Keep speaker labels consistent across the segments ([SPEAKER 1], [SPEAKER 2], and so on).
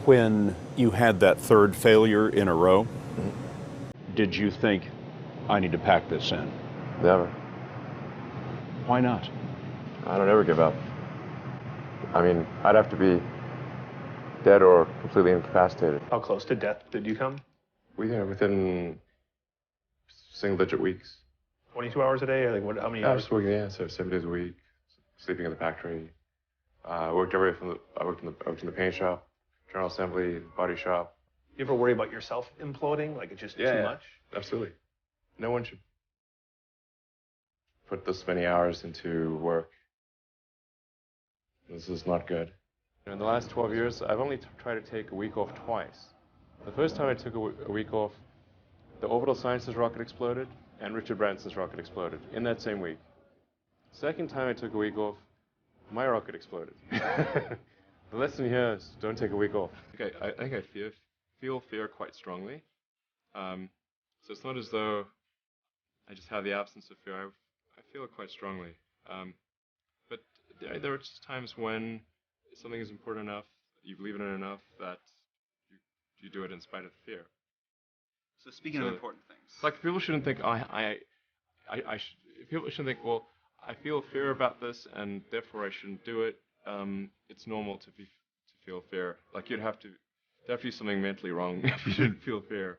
[SPEAKER 1] When you had that third failure in a row, did you think, I need to pack this in?
[SPEAKER 2] Never.
[SPEAKER 1] Why not?
[SPEAKER 2] I don't ever give up. I mean, I'd have to be dead or completely incapacitated.
[SPEAKER 3] How close to death did you come?
[SPEAKER 2] Within single-digit weeks.
[SPEAKER 3] 22 hours a day, or like what? How many
[SPEAKER 2] I
[SPEAKER 3] hours?
[SPEAKER 2] was working, yeah, so 7 days a week, sleeping in the factory. I worked everywhere from I worked in the paint shop, general assembly, body shop.
[SPEAKER 3] You ever worry about yourself imploding? Like it's just too much?
[SPEAKER 2] Absolutely. No one should put this many hours into work. This is not good. In the last 12 years, I've only tried to take a week off twice. The first time I took a week off, the Orbital Sciences rocket exploded, and Richard Branson's rocket exploded in that same week. Second time I took a week off, my rocket exploded. The lesson here is don't take a week off. Okay, I think I feel fear quite strongly. So it's not as though I just have the absence of fear. I feel it quite strongly. But there are just times when something is important enough, you believe in it enough, that you do it in spite of fear.
[SPEAKER 4] So speaking of important things,
[SPEAKER 2] like people shouldn't think people shouldn't think, well, I feel fear about this and therefore I shouldn't do it. It's normal to feel fear. Like there'd have to be something mentally wrong if you didn't feel fear.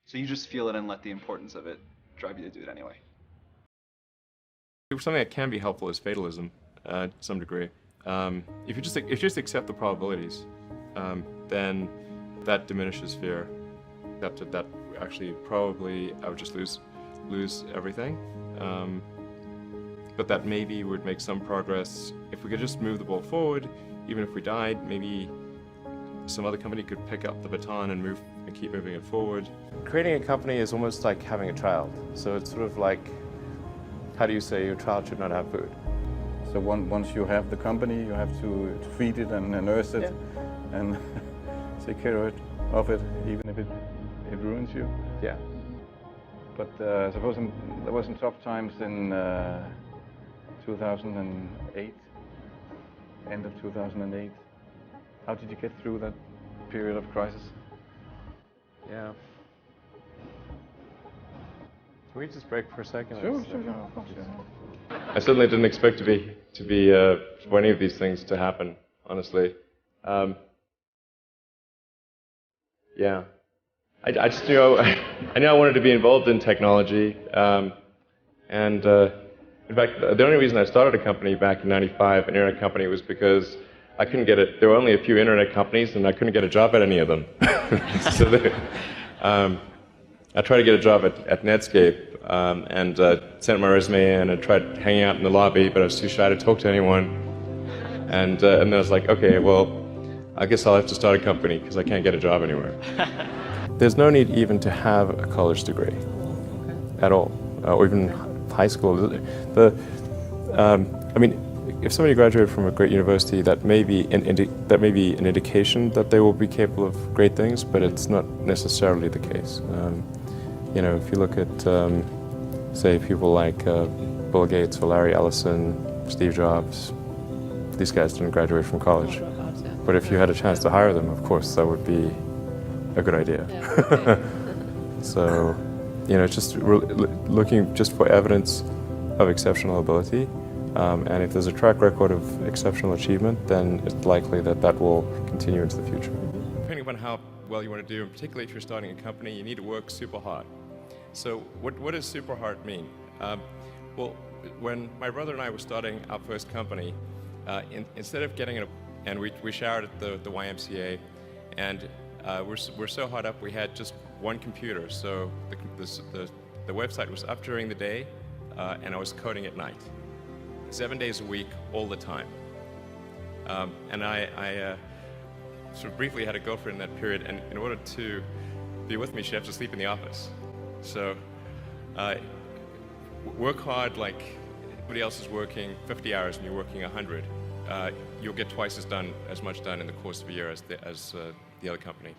[SPEAKER 4] so you just feel it and let the importance of it drive you to do it anyway.
[SPEAKER 2] Something that can be helpful is fatalism, to some degree. If you just accept the probabilities, then that diminishes fear. That actually probably I would just lose everything. But that maybe would make some progress if we could just move the ball forward. Even if we died, maybe some other company could pick up the baton and keep moving it forward. Creating a company is almost like having a child. So it's sort of like, how do you say your child should not have food?
[SPEAKER 5] So once you have the company, you have to feed it and nurse it and take care of it, even if it ruins you.
[SPEAKER 2] Yeah.
[SPEAKER 5] But suppose there were some tough times in 2008, end of 2008. How did you get through that period of crisis?
[SPEAKER 2] Yeah. Can we just break for a second?
[SPEAKER 5] Sure, of course. Yeah.
[SPEAKER 2] I certainly didn't expect to be for any of these things to happen, honestly. Yeah. I just knew I knew I wanted to be involved in technology, and in fact, the only reason I started a company back in '95, an internet company, was because I couldn't get it. There were only a few internet companies, and I couldn't get a job at any of them. So I tried to get a job at Netscape, and sent my resume in and tried hanging out in the lobby, but I was too shy to talk to anyone. And then I was like, okay, well, I guess I'll have to start a company because I can't get a job anywhere. There's no need even to have a college degree at all, or even high school. I mean, if somebody graduated from a great university, that may be an indication that they will be capable of great things, but it's not necessarily the case. If you look at, say, people like Bill Gates or Larry Ellison, Steve Jobs, these guys didn't graduate from college. But if you had a chance to hire them, of course, that would be a good idea. So, just looking just for evidence of exceptional ability, and if there's a track record of exceptional achievement, then it's likely that will continue into the future. Depending upon how well you want to do, and particularly if you're starting a company, you need to work super hard. So what does super hard mean? Well, when my brother and I were starting our first company, instead of getting and we showered at the YMCA, and we're so hard up, we had just one computer. So the website was up during the day, and I was coding at night, 7 days a week, all the time. And I sort of briefly had a girlfriend in that period, and in order to be with me, she'd have to sleep in the office. So work hard like everybody else is working 50 hours and you're working 100. You'll get twice as much done in the course of a year as the other company.